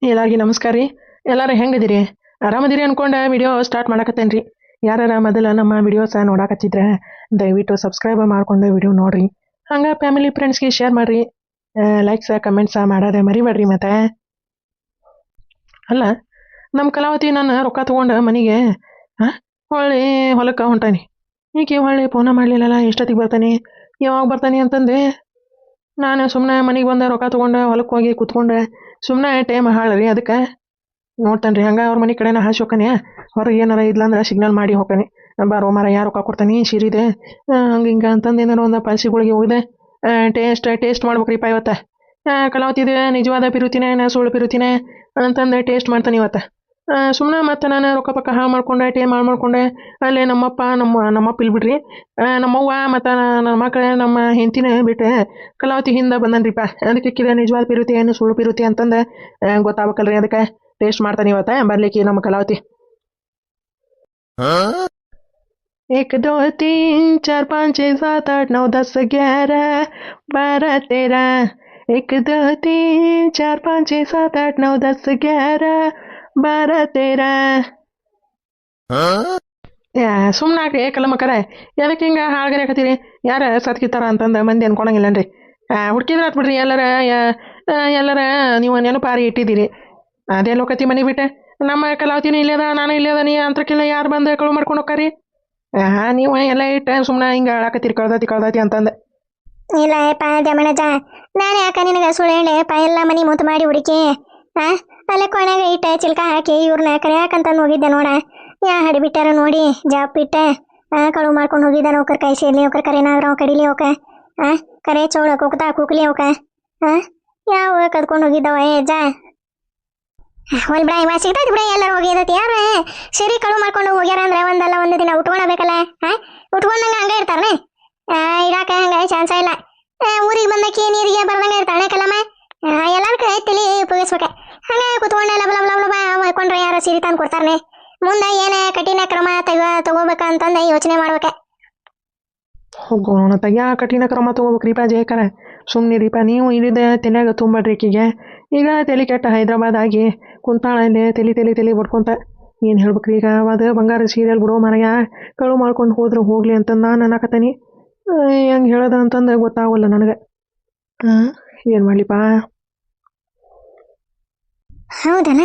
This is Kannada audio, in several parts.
ಎಲ್ಲರಿಗೂ ನಮಸ್ಕಾರ ರೀ. ಎಲ್ಲರೂ ಹೆಂಗದಿರಿ? ಆರಾಮದಿರಿ ಅನ್ಕೊಂಡ ವಿಡಿಯೋ ಸ್ಟಾರ್ಟ್ ಮಾಡಕತ್ತೇನೆ ರೀ. ಯಾರು ಮೊದಲ ನಮ್ಮ ವಿಡಿಯೋಸ ನೋಡಕತ್ತಿದ್ರೆ ದಯವಿಟ್ಟು ಸಬ್ಸ್ಕ್ರೈಬ್ ಮಾಡ್ಕೊಂಡು ವಿಡಿಯೋ ನೋಡ್ರಿ. ಹಂಗೆ ಫ್ಯಾಮಿಲಿ ಫ್ರೆಂಡ್ಸ್ಗೆ ಶೇರ್ ಮಾಡಿರಿ. ಲೈಕ್ಸ ಕಮೆಂಟ್ಸ ಮಾಡೋದೇ ಮರಿಬೇಡ್ರಿ. ಮತ್ತೆ ಅಲ್ಲ, ನಮ್ಮ ಕಲಾವತಿ ನಾನು ರೊಕ್ಕ ತೊಗೊಂಡು ಮನೆಗೆ ಹೊಳ್ಳಿ ಹೊಲಕ್ಕೆ ಹೊಂಟಾನಿ. ಈಕೆ ಹೊಳ್ಳಿ ಫೋನ ಮಾಡಲಿಲ್ಲಲ್ಲ, ಎಷ್ಟೊತ್ತಿಗೆ ಬರ್ತಾನೆ, ಯಾವಾಗ ಬರ್ತಾನೆ ಅಂತಂದೆ. ನಾನು ಸುಮ್ಮನೆ ಮನೆಗೆ ಬಂದ ರೊಕ್ಕ ತೊಗೊಂಡು ಹೊಲಕ್ಕೆ ಹೋಗಿ ಕೂತ್ಕೊಂಡೆ. ಸುಮ್ಮನೆ ಟೈಮ್ ಹಾಳ್ರಿ. ಅದಕ್ಕೆ ನೋಡ್ತಾನೆ ರೀ. ಹಂಗೆ ಅವ್ರ ಮನೆ ಕಡೆನ ಹಾಸಿ ಹೋಗ್ತಾನೆ. ಹೊರಗೆ ಏನಾರ ಇದ್ಲಂದ್ರೆ ಸಿಗ್ನಲ್ ಮಾಡಿ ಹೋಗ್ತಾನೆ. ಬಾರೋ ಮಾರ, ಯಾರು ರೊಕ್ಕ ಕೊಡ್ತಾನೆ ಸೀರಿದೆ ಹಂಗೆ ಹಿಂಗೆ ಅಂತಂದು ಏನಾರು ಒಂದು ಪಾಲ್ಸಿಗಳಿಗೆ ಹೋಗಿದೆ. ಟೇಸ್ಟ್ ಮಾಡ್ಬೇಕ್ರಿಪ್ಪ ಇವತ್ತು. ಕಲಾವತಿದೆ ನಿಜವಾದ ಪಿರುತಿನೇ ಸುಳ್ಳು ಪಿರುತಿನೇ ಅಂತಂದು ಟೇಸ್ಟ್ ಮಾಡ್ತಾನೆ ಇವತ್ತು. ಸುಮ್ಮನೆ ಮತ್ತೆ ನಾನು ರೊಕ್ಕ ಪಕ್ಕ ಹಾಳು ಮಾಡ್ಕೊಂಡೆ, ಟೈಮ್ ಹಾಳು ಮಾಡ್ಕೊಂಡೆ. ಅಲ್ಲೇ ನಮ್ಮಪ್ಪ ಇಲ್ಲಿ ಬಿಡ್ರಿ, ನಮ್ಮವ್ವ ಮತ್ತು ನಮ್ಮ ಮಕ್ಕಳೇ ನಮ್ಮ ಹೆಂಡತಿನ ಬಿಟ್ಟು ಕಲಾವತಿ ಹಿಂದೆ ಬಂದನ್ರಿಪ್ಪ. ಅದಕ್ಕೆ ಕಿದ ನಿಜವಾದ ಪಿರುತಿ ಏನು ಸುಳ್ಳು ಪಿರುತಿ ಅಂತಂದು ಗೊತ್ತಾಗಬೇಕಲ್ರಿ. ಅದಕ್ಕೆ ಟೇಸ್ಟ್ ಮಾಡ್ತಾನೆ ಇವತ್ತು. ಬರ್ಲಿಕ್ಕೆ ನಮ್ಮ ಕಲಾವತಿ. 1 2 3 4 5 6 7 8 9 10 11 12 13 1 2 3 4 5 6 7 8 9 10 11 12 13 ಸುಮ್ಮನಾಗ್ರಿ ಕಲ್ಲ ಮಕ್ಕಳ. ಎದಕ್ಕೆ ಹಿಂಗೆ ಹಾಳ್ಗರೆ ಹಾಕತ್ತೀರಿ? ಯಾರು ಸತ್ಕಿತ್ತಾರ ಅಂತಂದು ಮಂದಿ ಅನ್ಕೊಳಂಗಿಲ್ಲನ್ರಿ. ಹುಡ್ಕಿದ್ರೆ ಆತ್ ಬಿಡ್ರಿ. ಎಲ್ಲರ ನೀವು ನೆನಪಾರಿ ಇಟ್ಟಿದ್ದೀರಿ. ಅದೇ ಲೋಕತಿ ಮನೆ ಬಿಟ್ಟೆ ನಮ್ಮ ಕಲಾವತಿನೂ ಇಲ್ಲದ, ನಾನು ಇಲ್ಲದ, ನೀ ಅಂತಕ್ಕೆಲ್ಲ ಯಾರು ಬಂದು ಕಳು ಮಾಡ್ಕೊಂಡು ಹೋಗ್ಕಾರಿ? ನೀವು ಎಲ್ಲ ಇಟ್ಟು ಸುಮ್ಮನೆ ಹಿಂಗೆ ಹಾಳಾಕತ್ತೀರಿ ಕಳ್ದತಿ ಅಂತಂದು. ಇಲ್ಲ ಪಾ ಜಮಣಜ, ನಾನು ಯಾಕ ನಿನಗೆ ಸುಳ್ಳು ಹೇಳಿ ಪಾ ಎಲ್ಲ ಮನೆ ಮುತ್ತು ಮಾಡಿ ಹುಡುಕಿ ಅಲ್ಲೇ ಕೊನೆಗ ಇಟ್ಟೆ ಚಿಲ್ಕ ಹಾಕಿ ಇವ್ರನ್ನ ಕರೆಯಾಕಂತಂದು ಹೋಗಿದ್ದೆ ನೋಡ. ಯಾ ಹಡಿಬಿಟ್ಟಾರ ನೋಡಿ ಜಾಬ್ ಬಿಟ್ಟೆ ಕಳು ಮಾಡ್ಕೊಂಡು ಹೋಗಿದ್ದ. ನೌಕರ್ ಕೈ ಸೇರ್ಲಿ, ಅವ್ಕರ್ ಕರೆನಾಗ್ರ ಅವ್ ಕಡಿಲಿ ಅವಕ ಕರೆ ಚೌಳ ಕುಕ್ತಾ ಕುಕ್ಲಿ ಅವಕ ಯಾವ ಕದ್ಕೊಂಡು ಹೋಗಿದ್ದವ ಅಜ್ಜ. ಹೊಲ್ ಬಿಡ, ಇವ ಸಿಗ್ತೈತಿ ಬಿಡ. ಎಲ್ಲರೂ ಹೋಗಿದತಿ. ಯಾರು ಸಿರಿ ಕಳು ಮಾಡ್ಕೊಂಡು ಹೋಗ್ಯಾರ ಅಂದ್ರೆ ಒಂದಲ್ಲ ಒಂದು ದಿನ ಉಟ್ಕೊಳ್ಬೇಕಲ್ಲ. ಉಟ್ಕೊಂಡಂಗ ಹಂಗ ಇರ್ತಾರನೆ, ಇರಾಕ ಹಂಗ ಚಾನ್ಸ ಇಲ್ಲ. ಊರಿಗೆ ಬಂದಕ್ಕೆ ನೀರಿಗೆ ಬರ್ದಂಗ ಇರ್ತಾಳೆ ಕಲಮ್ಮ. ಎಲ್ಲಾರ ಕೈ ತಲಿ ಉಪಯೋಗಿಸ್ಬೇಕ. ಹಂಗ ಕುತ್ಕೊಂಡೆ ಲಬ ಲಬ ಲಬ ಮಾಡ್ಕೊಂಡ್ರೆ ಯಾರು ಸಿರಿ ತಂದು ಕೊಡ್ತಾರನೆ. ಮುಂದೆ ಏನೇ ಕಠಿಣ ಕ್ರಮ ತಗೋಬೇಕಂತಂದ ಯೋಚನೆ ಮಾಡ್ಬೇಕ. ಹೋಗೋಣ ಯಾ ಕಠಿಣ ಕ್ರಮ ತಗೋಬೇಕ್ರಿಪ್ಪ ಜಯಕರ? ಸುಮ್ಮನಿರಿಪ್ಪ ನೀವು. ಇಲ್ಲಿದೆ ತಲೆಯಾಗ ತುಂಬಡ್ರಿ ಈಕಿಗೆ. ಈಗ ತಲೆ ಕೆಟ್ಟ ಹೈದ್ರಾಬಾದ್ ಆಗಿ ಕುಂತಾಳ ಇಲ್ಲಿ ತಲೆ ಬಡ್ಕೊಂತ. ಏನು ಹೇಳ್ಬೇಕ್ರಿ ಈಗ? ಅದು ಬಂಗಾರ ಸೀರಿಯಲ್ ಬಿಡೋ ಮನೆಯ ಕಳು ಮಾಡ್ಕೊಂಡು ಹೋದ್ರೆ ಹೋಗ್ಲಿ ಅಂತ ನಾನು ಅನ್ನಕತ್ತೀನಿ. ಹೆಂಗೆ ಹೇಳೋದ ಅಂತಂದು ಗೊತ್ತಾಗಲ್ಲ ನನಗೆ. ಏನು ಮಾಡ್ಲಿಪ್ಪ? ಹೌದಲ್ಲ,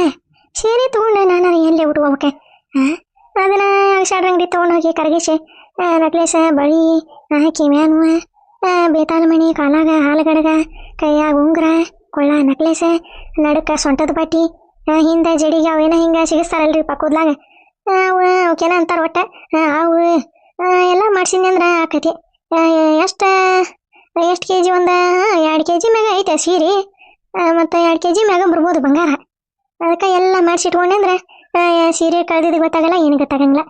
ಸೀರೆ ತಗೊಂಡು ನಾನು ಎಲ್ಲಿ ಉಟ್ಕೋಬೇಕೆ? ಅದನ್ನ ಶಾಡ್ರ ಅಂಗಡಿ ತೊಗೊಂಡೋಗಿ ಕರಗಿಸಿ ನಕ್ಲೇಸ ಬಳಿ ಕಿವ್ಯಾನು ಬೇತಾಲ ಮಣಿ, ಕಾಲಾಗ ಹಾಲಗಡಗ, ಕೈಯಾಗ ಉಂಗ್ರ, ಕೊಳ್ಳ ನಕ್ಲೇಸ, ನಡಕ ಸೊಂಟದ ಬಟ್ಟಿ, ಹಿಂದೆ ಜಡಿಗೆ ಅವೇನ ಹಿಂಗೆ ಸಿಗಿಸ್ತಾರಲ್ರಿ ಪಕ್ಕದ್ಲಾಗ ಅವಕ್ಕೇನ ಅಂತಾರೆ ಒಟ್ಟ. ಅವು ಎಲ್ಲ ಮಾಡ್ಸಿದ್ನಿ ಅಂದ್ರೆ ಆಕತಿ. ಎಷ್ಟು KG? ಒಂದು 2 KG ಮ್ಯಾಗ ಐತೆ ಸೀರೆ. ಮತ್ತು 2 KG ಮ್ಯಾಗ ಬರ್ಬೋದು ಬಂಗಾರ. ಅದಕ್ಕೆ ಎಲ್ಲ ಮಾಡಿಸಿಟ್ಕೊಂಡೆ ಅಂದ್ರೆ ಸೀರೆ ಕಳೆದಿದ್ದು ಗೊತ್ತಾಗಲ್ಲ, ಏನು ಗೊತ್ತಾಗಂಗಿಲ್ಲ.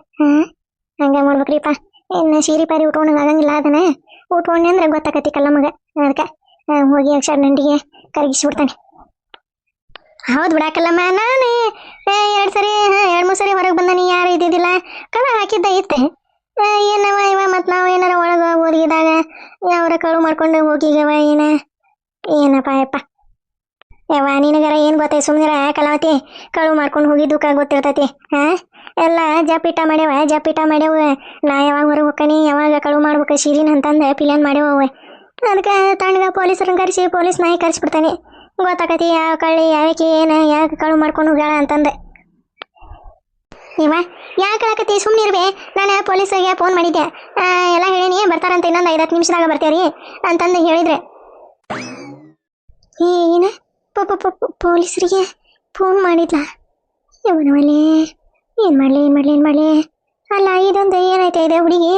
ಹಂಗೆ ಮಾಡ್ಬೇಕ್ರಿಪ್ಪ. ಇನ್ನು ಸೀರೆ ಪಾರಿ ಉಟ್ಕೊಂಡಂಗೆ ಆಗಂಗಿಲ್ಲ. ಅದನ್ನ ಉಟ್ಕೊಂಡೆ ಅಂದ್ರೆ ಗೊತ್ತಾಕತಿ ಕಲ್ಲ ಮಗ. ಅದಕ್ಕೆ ಹೋಗಿ ಅಕ್ಷರ ನಂಡಿಗೆ ಕರಗಿಸ್ಬಿಡ್ತಾನೆ. ಹೌದು ಬಿಡಾಕಲ್ಲಮ್ಮ, ನಾನು 2-3 ಸರಿ ಹೊರಗೆ ಬಂದಾನಿ. ಯಾರು ಇದ್ದಿದ್ದಿಲ್ಲ, ಕಳ ಹಾಕಿದ್ದ ಇತ್ತೆ. ಏನವ ಇವ ಮತ್ತು ನಾವು ಏನಾರ ಒಳಗೆ ಓದಿದಾಗ ಯಾವ್ರ ಕಳು ಮಾಡ್ಕೊಂಡು ಹೋಗಿಗವ ಏನಪ್ಪ ಯಪ್ಪ. ಯವ್ವ ನಿನಗರ ಏನು ಗೊತ್ತೈ? ಸುಮ್ಮನಿರ ಕಲಾವತಿ. ಕಳು ಮಾಡ್ಕೊಂಡು ಹೋಗಿದ್ದು ಗೊತ್ತಿರ್ತೈತಿ. ಎಲ್ಲ ಜಪಿಟ ಮಾಡ್ಯಾವ. ನಾ ಯಾವಾಗ ಹೊರಗೆ ಹೋಗ್ಕನಿ, ಯಾವಾಗ ಕಳು ಮಾಡ್ಬೇಕು ಸೀರಿನ ಅಂತಂದು ಪ್ಲಾನ್ ಮಾಡ್ಯಾವ. ಅದಕ್ಕೆ ತಣ್ಣಗ ಪೊಲೀಸರನ್ನ ಕರೆಸಿ ಪೊಲೀಸ್ ನಾಯಿ ಕರೆಸ್ಬಿಡ್ತಾನೆ. ಗೊತ್ತಾಕತಿ ಯಾವ ಕಳ್ಳಿ ಯಾವಕ್ಕೆ ಏನು ಯಾಕೆ ಕಳು ಮಾಡ್ಕೊಂಡು ಹೋಗ್ಯಾಳ ಅಂತಂದು. ಇವ ಯಾಕೆ ಹೇಳಕತ್ತಿ? ಸುಮ್ಮನಿರ್ಬೇ. ನಾನು ಪೊಲೀಸರಿಗೆ ಫೋನ್ ಮಾಡಿದ್ದೆ. ಎಲ್ಲ ಹೇಳೀನಿ, ಬರ್ತಾರಂತ ಇನ್ನೊಂದು 5-10 ನಿಮಿಷದಾಗ ಬರ್ತೀರಿ ಅಂತಂದು ಹೇಳಿದ್ರೆ. ಏನ ಪೊಲೀಸರಿಗೆ ಫೋನ್ ಮಾಡಿದ್ಲ? ಇವನವಲ್ಲಿ ಏನು ಮಾಡಲಿ? ಅಲ್ಲ ಇದೊಂದು ಏನೈತೆ ಇದೆ ಹುಡುಗಿ?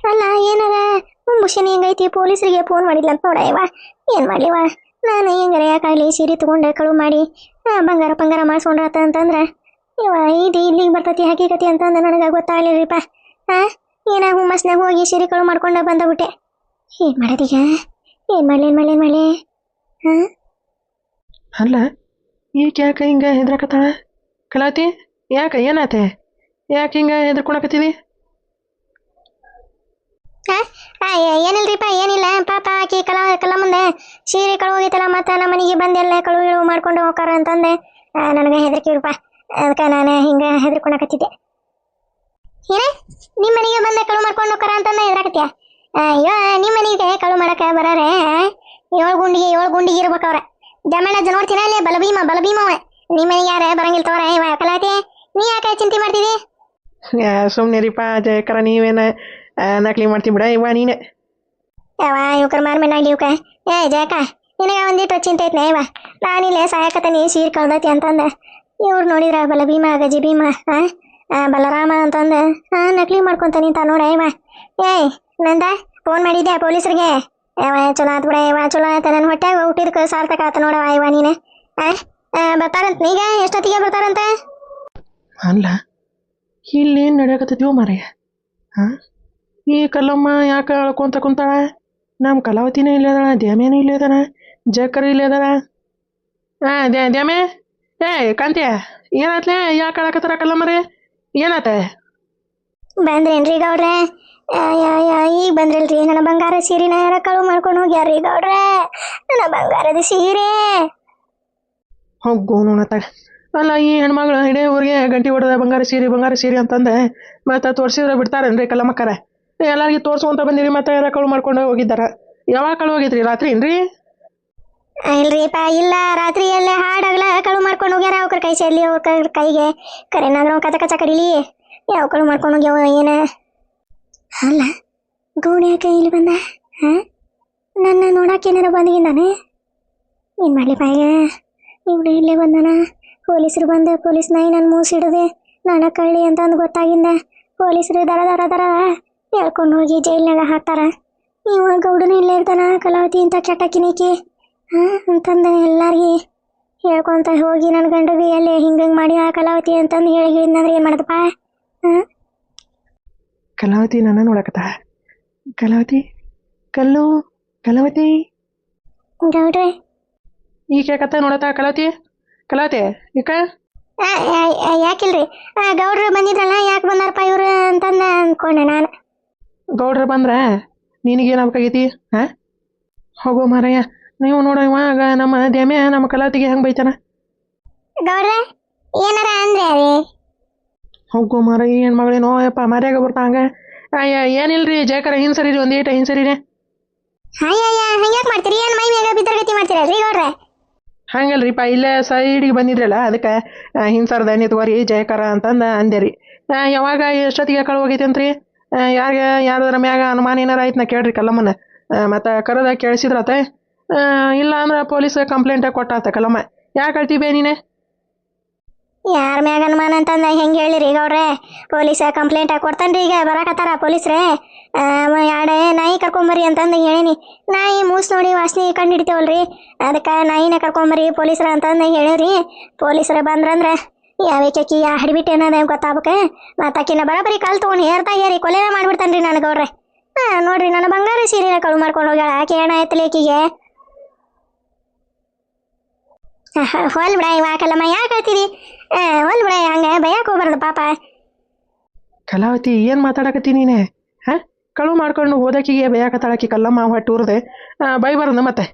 ಅಲ್ಲ ಏನಾರ ಮುಂಬುಷನ್ ಹೆಂಗೈತಿ? ಪೊಲೀಸರಿಗೆ ಫೋನ್ ಮಾಡಿದ್ಲ ಅಂತ ನೋಡ. ಇವ ಏನು ಮಾಡಲಿವ? ನಾನು ಹೆಂಗಾರ ಯಾಕಾಗಲಿ ಸೀರೆ ತೊಗೊಂಡೆ ಕಳು ಮಾಡಿ ಬಂಗಾರ ಮಾಡಿಸ್ಕೊಂಡ್ರಾತ ಅಂತಂದ್ರೆ ಇವ ಇದು ಇಲ್ಲಿಗೆ ಬರ್ತೈತಿ ಹಕೀಕತಿ ಅಂತಂದು ನನಗೆ ಗೊತ್ತಾಗಲಿಲ್ಲರಿಪ್ಪ. ಏನ ಹುಮ್ಮಸ್ನಾಗ ಹೋಗಿ ಸೀರೆ ಕಳು ಮಾಡ್ಕೊಂಡ ಬಂದಬಿಟ್ಟೆ. ಏನು ಮಾಡೋದೀಗ? ಏನು ಮಾಡಲಿ? ಅಲ್ಲ, ಈಗ ಯಾಕೆ ಹಿಂಗೆ ಹೆದ್ರಕತ್ತಾಳ ಕಲಾವತಿ? ಯಾಕೆ ಏನಾತೆ? ಯಾಕೆ ಹಿಂಗೆ ಹೆದರ್ಕೊಳಕತ್ತೀವಿ? ಏನಿಲ್ರಿಪ್ಪ, ಏನಿಲ್ಲ. ಪಾಪ ಆಕಿ ಕಲ ಮುಂದೆ ಸೀರೆ ಕಳು ಹೋಗೈತಲ್ಲ, ಮತ್ತು ನಮ್ಮ ಮನೆಗೆ ಬಂದೆಲ್ಲ ಕಳು ಮಾಡ್ಕೊಂಡು ಹೋಗಾರ ಅಂತಂದೆ. ನನಗೆ ಹೆದರಿಕೆ ಇರಪ್ಪ. ಅದಕ್ಕೆ ನಾನು ಹಿಂಗೆ ಹೆದರ್ಕೊಳಕತ್ತಿದ್ದೆ. ಏನ ನಿಮ್ಮ ಮನೆಗೆ ಬಂದ ಕಳು ಮಾಡ್ಕೊಂಡು ಹೋಗ್ತಾರ ಅಂತಂದ ಹೆದರಾಕತ್ತೀಯ? ಅಯ್ಯೋ, ನಿಮ್ಮ ಮನೆಗೆ ಕಳು ಮಾಡಕ್ಕೆ ಬರಾರೆ 7 ಗುಂಡಿಗೆ ಇರ್ಬೇಕವ್ರ. ಜಮಣ್ಣ ನೋಡ್ತೀನ ಅಲ್ಲಿ ಬಲಭೀಮವ. ನಿಮ್ಮ ಮನೆಗೆ ಯಾರ ಬರಂಗಿಲ್ಲ ತೋರ. ಇವ ಕಲಾತಿ, ನೀ ಯಾಕೆ ಚಿಂತೆ ಮಾಡ್ತಿದಿ? ಸುಮ್ಮನೆ ರೀಪ ಜಯಕರ, ನೀವೇನ ನಕಲಿ ಮಾಡ್ತೀನಿ ಬಿಡ ಇವ ನೀನೆ. ಯಾವ ಇವ್ಕರ ಮಾರ್ಮೇನಾಗ್ಲಿ ಇವಕ. ಜಯಕ, ನಿನಗೆ ಒಂದಿಟ್ಟು ಚಿಂತೆ ಐತ್ನ ಇವ. ನಾನಿಲ್ಲೇ ಸಾಯಕತ್ತೀನಿ ಸೀರೆ ಕಳ್ದೈತಿ ಅಂತಂದ. ಇವ್ರು ನೋಡಿದ್ರ ಬಲಭೀಮ ಗಜ ಭೀಮ ಬಲರಾಮ ಅಂತಂದ ನಕಲಿ ಮಾಡ್ಕೊಂತ ನಿಂತ ನೋಡ ಇವ. ನಂದ ಫೋನ್ ಮಾಡಿದ್ಯಾ ಪೊಲೀಸರಿಗೆ? ಚಲೋ ಆತ್ ಬಿಡ ಇವ, ಚಲೋ ಆತ. ನನ್ನ ಹೊಟ್ಯಾಗ ಹುಟ್ಟಿದಕ್ಕೆ ಸಾರ್ಥಕ ಆತ ನೋಡವ ಇವ ನೀನು. ಬರ್ತಾರಂತ ಈಗ? ಎಷ್ಟೊತ್ತಿಗೆ ಬರ್ತಾರಂತ? ಅಲ್ಲ, ಇಲ್ಲೇನು ನಡೆಯಕತ್ತೈತಿವೋ ಮಾರಯ್ಯ. ಈ ಕಲ್ಲಮ್ಮ ಯಾಕೆ ಅಳ್ಕೊಂತ ಕುಂತಾಳ? ನಮ್ಮ ಕಲಾವತಿನೂ ಇಲ್ಲೇ ಅದಾಳ, ದ್ಯಾಮೇನೂ ಇಲ್ಲೇ ಅದಾನ, ಜಯಕರ ಇಲ್ಲೇ ಅದಾಳ. ದ್ಯಾಮೆ, ಕಾಂತ್ಯ, ಏನಾತ್ಲೆ? ಯಾಕೆ ಅಳಕತ್ತಾರ ಕಲ್ಲಮ್ಮರೇ? ಏನಾತ? ಬಂದ್ರೇನ್ರಿ ಗೌಡ್ರೆ? ಈಗ ಬಂದ್ರಲ್ರಿ. ನನ್ನ ಬಂಗಾರ ಸೀರೆನ ಯಾರ ಕಳು ಮಾಡ್ಕೊಂಡು ಹೋಗ್ಯಾರ್ರಿ ಗೌಡ್ರೆ. ನನ್ನ ಬಂಗಾರದ ಸೀರೆ ಹೋಗು ನೋಡತ್ತಾಗ. ಅಲ್ಲ, ಈ ಹೆಣ್ಮಗಳು ಇಡೇ ಊರಿಗೆ ಗಂಟೆ ಹೊಡೆದ ಬಂಗಾರ ಸೀರೆ ಅಂತಂದೆ ಮತ್ತೆ ತೋರಿಸಿದ್ರೆ ಬಿಡ್ತಾರೇನ್ರಿ ಕಲ್ಲಮ್ಮಕ್ಕರ? ಎಲ್ಲರಿಗೂ ತೋರ್ಸ್ಕೊಂತ ಬಂದಿರಿ, ಮತ್ತೆ ಯಾರ ಕಳು ಮಾಡ್ಕೊಂಡು ಹೋಗಿದ್ದಾರ. ಯಾವಾಗ ಕಳು ಹೋಗಿದ್ರಿ? ರಾತ್ರಿ ಏನ್ರಿ? ಇಲ್ರಿಪ್ಪ, ಇಲ್ಲ, ರಾತ್ರಿ ಎಲ್ಲೇ ಹಾಡಾಗ್ಲ ಕಳು ಮಾಡ್ಕೊಂಡು ಹೋಗ್ಯಾರ. ಅವ್ರ ಕೈ ಸೇರ್ಲಿ, ಅವ್ರ ಕೈಗೆ ಕರೆನಾದ್ರೂ ಕಚ ಕಡಿಲಿ. ಯಾವ ಕಳು ಮಾಡ್ಕೊಂಡು ಹೋಗ್ಯಾವ ಏನ? ಅಲ್ಲ, ಗೌಡ ಯಾಕೆ ಇಲ್ಲಿ ಬಂದ? ನನ್ನ ನೋಡಕ್ಕೆ ಏನಾರ ಬಂದಿದ್ದಾನೆ? ಏನು ಮಾಡಲಿ ಪಾಯ, ಇವನು ಇಲ್ಲೇ ಬಂದಾನ. ಪೊಲೀಸರು ಬಂದ ಪೊಲೀಸ್ ನಾಯಿ ನನ್ನ ಮೂಸಿಡದೆ ನಾನು ಕಳ್ಳಿ ಅಂತಂದು ಗೊತ್ತಾಗಿಂದ ಪೊಲೀಸರು ದರ ಹೇಳ್ಕೊಂಡು ಹೋಗಿ ಜೈಲ್ನಾಗ ಹಾಕ್ತಾರ. ಇವ ಗೌಡನ ಇಲ್ಲೇ ಇರ್ತಾನ. ಕಲಾವತಿ ಇಂಥ ಚಟಕಿನಿಕಿ ಅಂತಂದ ಎಲ್ಲಾರ್ಗಿ ಹೇಳ್ಕೊಂತ ಹೋಗಿ ನನ್ನ ಗಂಡಗೆ ಅಲ್ಲಿ ಹಿಂಗೆ ಮಾಡಿ ಆ ಕಲಾವತಿ ಅಂತಂದು ಹೇಳಿದ್ರೆ ಏನು ಮಾಡದಪ್ಪ? ಕಲಾವತಿ ನನ್ನ ನೋಡಕತ್ತ. ಕಲಾವತಿ, ಕಲಾವತಿ ಗೌಡ್ರೆ ಈಗ ಯಾಕತ್ತ ನೋಡತ್ತ? ಕಲಾವತಿ ಈಕ ಯಾಕಿಲ್ರಿ? ಗೌಡ್ರು ಬಂದಿದ್ರಲ್ಲ, ಯಾಕೆ ಬಂದಾರಪ್ಪ ಇವ್ರು ಅಂತಂದ ಅಂದ್ಕೊಂಡೆ ನಾನು. ಗೌಡ್ರ ಬಂದ್ರ ನಿನಗೇನಾಗಬೇಕಾಗೈತಿ? ಹೋಗೋ ಮಾರಯ್ಯ, ನೀವು ನೋಡೋ ಇವಾಗ ನಮ್ಮ ದ್ಯಾಮ್ಯ ನಮ್ಮ ಕಲಾವತಿಗೆ ಹೆಂಗೆ ಬೈತಾನ? ಗೌಡ್ರೆ ಏನಾರ ಅಂದ್ರೆ ರೀ? ಹೋಗೋ ಮಾರಯ್ಯ, ಹೆಣ್ಮಗಳೇನೋ ಯಪ್ಪ ಮರ್ಯಾಗ ಬರ್ತಾಂಗ. ಏನಿಲ್ರಿ ಜಯಕರ, ಹಿಂಸರಿರಿ, ಒಂದೇಟ ಹಿಂಸರಿರಿ. ಹಂಗ್ಯಾಕೆ ಮಾಡ್ತೀರಿ? ಏನು ಮೈ ಮೇಗ ಬಿದ್ದರ್ಗತಿ ಮಾಡ್ತೀರಲ್ರಿ ಗೌಡ್ರೆ? ಹಂಗಲ್ರಿಪ್ಪ, ಇಲ್ಲೇ ಸೈಡಿಗೆ ಬಂದಿದ್ರಲ್ಲ, ಅದಕ್ಕೆ ಹಿಂಸರ್ದ ನಿತ್ಕೋರಿ ಜಯಕರ ಅಂತಂದು ಅಂದೇರಿ. ಯಾವಾಗ ಎಷ್ಟೊತ್ತಿಗೆ ಕಳು ಹೋಗೈತಿ ಅಂತ್ರಿ? ಯಾರದ್ರ ಮ್ಯಾಗ ಅನುಮಾನ ಏನಾರ ಆಯ್ತು ನಾ ಕೇಳ್ರಿ ಕಲ್ಲಮ್ಮನ. ಮತ್ತು ಕರೆದ ಕೇಳಿಸಿದ್ರತ. ಇಲ್ಲ ಅಂದ್ರೆ ಪೊಲೀಸ್ ಕಂಪ್ಲೇಂಟ್ ಕೊಟ್ಟಾತ ಕಲ್ಲಮ್ಮ. ಯಾಕೆ ಅಳ್ತೀಬೇ ನೀನೆ? ಯಾರ ಮ್ಯಾಗ ಅನುಮಾನ ಅಂತಂದ ಹೆಂಗೆ ಹೇಳಿರಿ ಗೌಡ್ರೆ? ಪೊಲೀಸ್ ಕಂಪ್ಲೇಂಟ್ ಕೊಡ್ತಾನ್ರಿ. ಈಗ ಬರಾಕತ್ತಾರ ಪೊಲೀಸ್ರೇ. ಎರಡು ನಾಯಿ ಕರ್ಕೊಂಬರ್ರಿ ಅಂತಂದು ಹೇಳೀನಿ. ನಾಯಿ ಮೂಸ್ ನೋಡಿ ವಾಸನೆ ಕಂಡು ಹಿಡಿತೇವಲ್ರಿ, ಅದಕ್ಕೆ ನಾಯಿನ ಕರ್ಕೊಂಬರ್ರಿ ಪೊಲೀಸರ ಅಂತಂದು ಹೇಳಿರಿ. ಪೊಲೀಸರು ಬಂದ್ರಂದ್ರೆ ಯಾವಕ್ಕಿ ಹಿಡಿಬಿಟ್ಟು ಏನದ ಗೊತ್ತಾಗ್ಬೇಕು. ಮತ್ತು ಆಕಿನ ಬರೋಬರಿ ಕಾಲು ತೊಗೊಂಡು ಹೇರಿ ಕೊಲೆನ ಮಾಡ್ಬಿಡ್ತಾನ್ರಿ ನಾನು ಗೌಡ್ರೆ. ನೋಡ್ರಿ, ನನ್ನ ಬಂಗಾರ ಸೀರೆನ ಕಳು ಮಾಡ್ಕೊಂಡು ಹೋಗ್ಯಾಳ. ಆಕೆ ಏನ ಆಯ್ತಲ್ಲ ಆಕಿಗೆ? ಹೊಲ್ ಬಿಡ ಇವ ಕಲ್ಲಮ್ಮ, ಯಾಕೆ ಹೇಳ್ತೀರಿ? ಹೊಲ್ ಬಿಡ, ಹಂಗೆ ಭಯಕ್ಕೆ ಹೋಗ್ಬಾರ್ದು ಪಾಪ. ಕಲಾವತಿ ಏನು ಮಾತಾಡಕತ್ತಿ ನೀನೆ? ಕಳು ಮಾಡ್ಕೊಂಡು ಹೋದಕ್ಕಿಗೆ ಬೇಯಾಕತ್ತಾಳಕಿ ಕಲ್ಲಮ್ಮ ಹೊಟ್ಟೂರ್ದೆ. ಬೈಬಾರ್ದು ಮತ್ತೆ.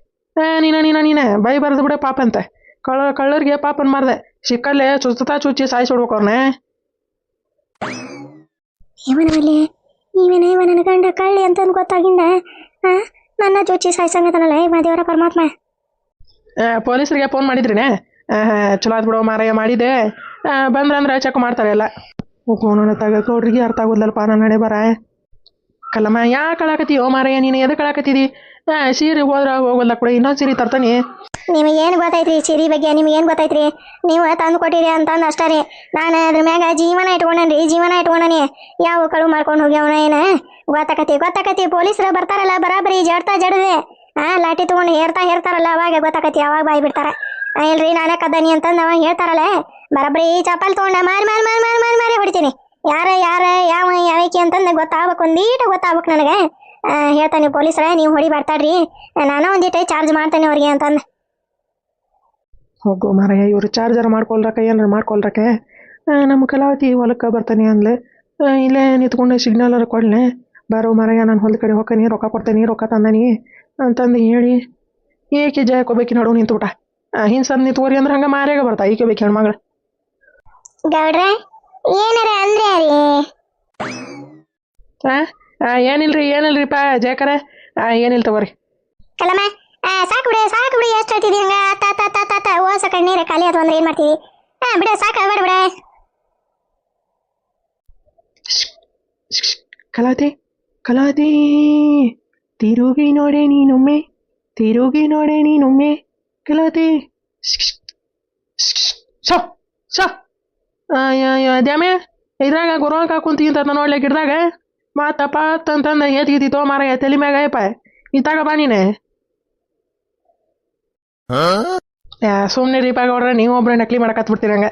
ನೀನ ಬೈಬಾರ್ದು ಬಿಡ ಪಾಪ ಅಂತ. ಕಳ್ಳರಿಗೆ ಪಾಪನ್ ಮಾರ್ದೆ ಸಿಕ್ಕಲ್ಲೇ ಚುಚ್ಚಿ ಸಾಯಿಸ್ಬಿಡ್ಬೇಕು ಅವ್ರನ್ನ. ಇವನಲ್ಲಿ ನೀವೇನ ಇವ ನನ್ನ ಗಂಡ ಕಳ್ಳಿ ಅಂತಂದು ಗೊತ್ತಾಗಿಂದ ನನ್ನ ಚುಚ್ಚಿ ಸಾಯಿಸಂಗತನಲ್ಲ ಇವ ದೇವರ ಪರಮಾತ್ಮ. ಪೊಲೀಸರಿಗೆ ಫೋನ್ ಮಾಡಿದ್ರಿನೇ? ಚಲೋ ಆತ್ ಬಿಡೋ ಮಾರಾಯ, ಮಾಡಿದೆ. ಬಂದ್ರಂದ್ರೆ ಚೆಕ್ ಮಾಡ್ತಾರೆ ಎಲ್ಲ. ನೋಡೋಣ ಗೌಡ್ರಿಗೆ ಅರ್ಥ ಆಗೋದಿಲ್ಲಪ್ಪ ನನ್ನ ನಡೆ ಬರ. ಕಲ್ಲಮ್ಮ ಯಾಕೆ ಕಳಾಕತ್ತೀಯೋ ಮಾರಾಯ ನೀನು? ಎದಕ್ಕೆ ಕಳಾಕತ್ತೀರಿ? ಸೀರೆ ಹೋದ್ರೆ ಹೋಗೋಲ್ಲ ಕೂಡ, ಇನ್ನೊಂದು ಸೀರೆ ತರ್ತಾನೆ. ನಿಮಗೇನು ಗೊತ್ತೈತ್ರಿ ಸೀರೆ ಬಗ್ಗೆ? ನಿಮಗೇನು ಗೊತ್ತೈತ್ರಿ? ನೀವು ತಂದು ಕೊಟ್ಟಿರಿ ಅಂತಂದು ಅಷ್ಟೇ ರೀ. ನಾನು ಅದ್ರ ಮ್ಯಾಗ ಜೀವನ ಇಟ್ಕೊಂಡನಿ. ಯಾವ ಕಳು ಮಾಡ್ಕೊಂಡು ಹೋಗ್ಯವನ ಏನು ಗೊತ್ತಾಕತಿ. ಪೊಲೀಸರು ಬರ್ತಾರಲ್ಲ ಬರಾಬರಿ ಜಡದೆ ಲಾಟಿ ತೊಗೊಂಡು ಹೇರ್ತಾರಲ್ಲ, ಅವಾಗ ಗೊತ್ತಾಕತಿ, ಅವಾಗ ಬಾಯ್ ಬಿಡ್ತಾರ. ಇಲ್ರಿ ನಾನೇ ಕದ್ದಾನಿ ಅಂತಂದು ಅವಾಗ ಹೇಳ್ತಾರಲ್ಲ, ಬರಾಬರಿ ಚಪ್ಪಲ್ ತೊಗೊಂಡ ಮಾರಿ ಹೊಡಿತೀನಿ. ಯಾವಕ್ಕೆ ಅಂತಂದು ಗೊತ್ತಾಗ್ಬೇಕು, ಒಂದೀಟ ಗೊತ್ತಾಗ್ಬೇಕು ನನಗೆ. ಹೇಳ್ತಾನೆ ಪೊಲೀಸರ, ನೀವು ಹೊಡಿ ಬರ್ತಾಡ್ರಿ, ನಾನು ಒಂದಿಟ್ಟು ಚಾರ್ಜ್ ಮಾಡ್ತೇನೆ ಅವ್ರಿಗೆ ಅಂತಂದು. ಹೋಗೋ ಮಾರಾಯ, ಇವರು ಚಾರ್ಜರ್ ಮಾಡ್ಕೊಳ್ರಕ್ಕ ಏನಾರು ಮಾಡ್ಕೊಳ್ರಕ್ಕೆ. ನಮ್ಮ ಕಲಾವತಿ ಹೊಲಕ್ಕೆ ಬರ್ತಾನೆ ಅಂದ್ಲೆ, ಇಲ್ಲೇ ನಿಂತ್ಕೊಂಡು ಸಿಗ್ನಲ್ ಕೊಡ್ಲೆ, ಬರೋ ಮಾರಾಯ ನಾನು ಹೊಲದ ಕಡೆ ಹೋಗ್ತೀನಿ, ರೊಕ್ಕ ಕೊಡ್ತೇನೆ, ರೊಕ್ಕ ತಂದಾನಿ ಅಂತಂದು ಹೇಳಿ ಏಕೆ ಜಯಕ್ಕೆ ಹೋಗ್ಬೇಕು ನೋಡು ನಿಂತುಬಿಟ್ಟ. ಹಿಂಸದ್ ನಿಂತ್ಕೋರಿ ಅಂದ್ರೆ ಹಂಗೆ ಮಾರ್ಯಾಗ ಬರ್ತಾ ಈಕೆ ಬೇಕು ಹೆಣ್ಮಗಳು. ಗೌಡ್ರ ಏನಾರ ಅಂದ್ರೆ ಏನಿಲ್ರಿಪ್ಪ ಜಯಕರ. ಏನಿಲ್ಲ ತಗೋರಿ. ಕಲಮ್ಮ ಸಾಕು ಬಿಡು ಎಷ್ಟು ಹೇಳ್ತಿದ್ದಿ ಹಂಗ ತ ಓಸ ಕಣ್ಣೀರ ಖಾಲಿ ಅದು ಅಂದ್ರೆ ಏನ್ ಮಾಡ್ತೀವಿ? ಬಿಡ ಸಾಕು ಬಿಡ. ಕಲಾವತಿ ತಿರುಗಿ ನೋಡೆ ನೀನೊಮ್ಮೆ ಕಲಾವತಿ. ದ್ಯಾಮೆ ಇದ್ರಾಗ ಗುರುವಂಕ ಕುಂತಿಂತ ನೋಡ್ಲಿ ಗಿಡದಾಗ ಮಾತಪ್ಪ ಅಂತಂದ ಹೇತಿಗಿತಿ ತೋ ಮಾರ ತಲೆ ಮ್ಯಾಗ ಯಪ್ಪ ಇತ್ತಾಗ ಬಾ ನೀನೆ. ಸುಮ್ಮನೆ ರೀಪ ಗೌಡ್ರ ನೀವು ಒಬ್ರು ನಕಲಿ ಮಾಡಕತ್ ಬಿಡ್ತೀರಂಗ.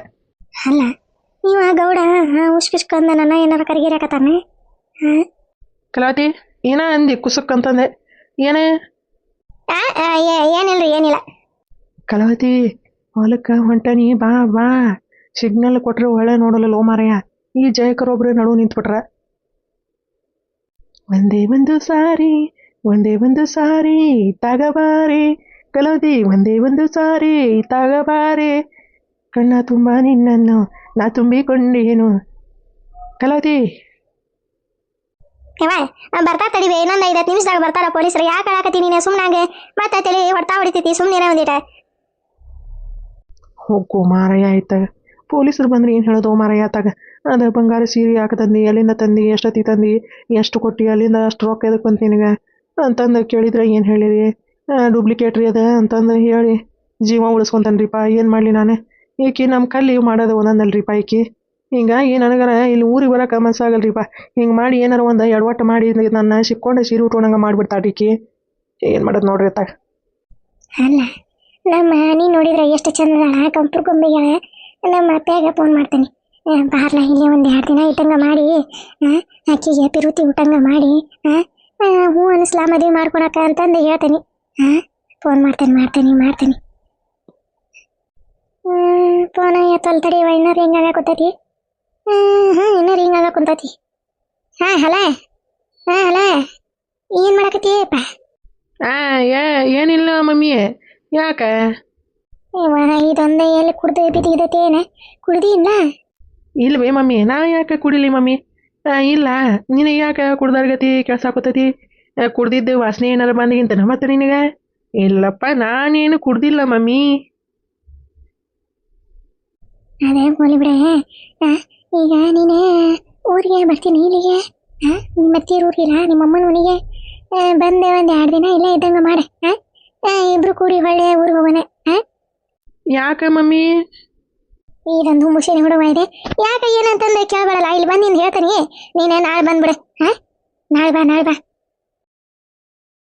ಅಲ್ಲ ನೀವ ಗೌಡ ಉಷ್ಕಿಸ್ಕೊಂಡ ನನ್ನ ಏನಾರ ಕರಿಗಿರಾಕತ್ತಾನೆ. ಕಲಾವತಿ ಏನ ಅಂದಿ ಕುಸುಕ್ ಅಂತಂದೆ ಏನೇ? ಏನಿಲ್ಲ. ಕಲಾವತಿ ಹೊಲಕ್ಕ ಹೊಂಟನಿ ಬಾ ಸಿಗ್ನಲ್ ಕೊಟ್ರೆ ಒಳ್ಳೆ ನೋಡಲ್ಲ ಲೋ ಮಾರಯ್ಯ. ಈ ಜಯಕರ್ ಒಬ್ರು ನಡು ನಿಂತ್ಬಿಟ್ರ. ಒಂದೇ ಒಂದು ಸಾರಿ ತಗಬಾರೆ ಕಲಾವತಿ, ಒಂದೇ ಒಂದು ಸಾರಿ ತಗಬಾರೆ ಕಣ್ಣ ತುಂಬ ನಿನ್ನನ್ನು ನಾ ತುಂಬಿಕೊಂಡೇನು ಕಲಾವತಿ. ಬರ್ತಾ ತಡಿವೆ ಇನ್ನೊಂದು 5 ನಿಮಿಷದಾಗ ಬರ್ತಾರ ಪೊಲೀಸರು. ಯಾಕೆ ಹೇಳಕತ್ತೀನಿ ನೀನು ಸುಮ್ಮನಾಗೆ ಮತ್ತೆ ತಲೆ ಹೊಡ್ತೈತಿ ಸುಮ್ಮನೆ ಒಂದಿಟ. ಹೋಗೋ ಮಾರಯ್ಯ ಆಯ್ತಾಗ ಪೊಲೀಸರು ಬಂದ್ರೆ ಏನು ಹೇಳೋದು ಮಾರಯ್ಯ ಆತಾಗ. ಅದು ಬಂಗಾರ ಸೀರೆ ಯಾಕೆ ತಂದು ಎಲ್ಲಿಂದ ತಂದು ಎಷ್ಟೊತ್ತಿ ತಂದು ಎಷ್ಟು ಕೊಟ್ಟು ಅಲ್ಲಿಂದ ಅಷ್ಟು ರೊಕ್ಕ ಎದಕ್ಕೆ ಬಂತು ನಿನಗೆ ಅಂತಂದು ಕೇಳಿದ್ರೆ ಏನು ಹೇಳಿರಿ? ಡೂಪ್ಲಿಕೇಟ್ ರೀ ಅದ ಅಂತಂದು ಹೇಳಿ ಜೀವ ಉಳಿಸ್ಕೊಂತಾನ್ರಿಪ್ಪ. ಏನು ಮಾಡಲಿ ನಾನು? ಈಕಿ ನಮ್ಮ ಕಲ್ಲಿ ಮಾಡೋದು ಒಂದೊಂದಲ್ರಿಪ್ಪ ಈಕಿ. ಹಿಂಗಾಗಿ ನನಗರ ಇಲ್ಲಿ ಊರಿಗೆ ಬರೋಕೆ ಮನಸ್ಸಾಗಲ್ರಿಪ್ಪ. ಹಿಂಗೆ ಮಾಡಿ ಏನಾರ ಒಂದು ಎಡವಟ್ಟು ಮಾಡಿ ನನ್ನ ಸಿಕ್ಕೊಂಡು ಸೀರೆ ಉಟ್ಕೊಂಡಂಗೆ ಮಾಡಿಬಿಡ್ತಾಳೆ ಈಕಿ. ಏನು ಮಾಡೋದು ನೋಡ್ರಿ ಅತ್ತಾಗ. ಅಲ್ಲ ನಮ್ಮ ನೀನು ನೋಡಿದ್ರೆ ಎಷ್ಟು ಚಂದದ ಕಂಪ್ರು ಗೊಂಬೆಗಳ. ನಮ್ಮ ಅತ್ತೆಗೆ ಫೋನ್ ಮಾಡ್ತೀನಿ ಬಾರ್ಲ ಇಲ್ಲಿ ಒಂದು 2 ದಿನ ಇಟ್ಟಂಗ ಮಾಡಿ ಅಕ್ಕಿಗೆ ಪಿರುತಿ ಊಟಂಗ ಮಾಡಿ ಹ್ಞೂ ಅನಿಸ್ಲಾ ಮದುವೆ ಮಾಡ್ಕೊಳಕ ಅಂತಂದು ಹೇಳ್ತೀನಿ. ಫೋನ್ ಮಾಡ್ತೀನಿ. ಫೋನ್ ಎತ್ತಲ್ ತಡಿ ಇನ್ನರ್ ಹಿಂಗಾಗ ಕುಂತೈತಿ. ಇನ್ನರ್ ಹಿಂಗಾಗ ಕುಂತೈತಿ. ಹಲೋ ಏನು ಮಾಡಕತ್ತೀಯಪ್ಪ? ಏನಿಲ್ಲ ಮಮ್ಮಿ. ಯಾಕೆ ಇದೊಂದೇ ಎಲ್ಲಿ ಕುಡ್ದು ಬಿದ್ದಿದ್ದೈತಿ? ಏನ ಕುಡ್ದಿ ಇಲ್ಲ? ಇಲ್ವೇ ಮಮ್ಮಿ, ನಾ ಯಾಕೆ ಕುಡಿಲಿ ಮಮ್ಮಿ? ಇಲ್ಲ ನಿನಗೆ ಯಾಕೆ ಕುಡ್ದಾರ್ಗತಿ ಕೆಲ್ಸಾಕತ್ತೈತಿ? ಕುಡ್ದಿದ್ದು ವಾಸನೆ ಏನಾರ ಬಂದಿಗಿಂತನ ಮತ್ತೆ ನಿನಗೆ? ಇಲ್ಲಪ್ಪ ನಾನೇನು ಕುಡ್ದಿಲ್ಲ ಮಮ್ಮಿ. ಅದೇ ಹೋಲಿ ಬಿಡ. ಈಗ ನೀನು ಊರಿಗೆ ಬರ್ತೀನಿ ಇಲ್ಲಿಗೆ. ನಿಮ್ಮ ಅತ್ತೀರ ಊರಿಗಿಲ್ಲ ನಿಮ್ಮಮ್ಮನ ಮನೆಗೆ ಬಂದೆ ಒಂದು 2 ದಿನ ಇಲ್ಲೇ ಇದ್ದಂಗೆ ಮಾಡ. ಇಬ್ರು ಕೂಡಿ ಹೊಳ್ಳೆ ಊರಿಗೆ ಹೋಗೋಣ. ಯಾಕೆ ಮಮ್ಮಿ? ಇದೊಂದು ಮುಷಿನ ಹುಡುಗ ಇದೆ. ಯಾಕೆ ಏನಂತಂದ್ರೆ ಕೇಳಬೇಡಲ್ಲ. ಇಲ್ಲಿ ಬಂದು ನಿಂದು ಹೇಳ್ತಾನೆ. ನೀನೇ ನಾಳೆ ಬಂದ್ಬಿಡು. ನಾಳೆ ಬಾ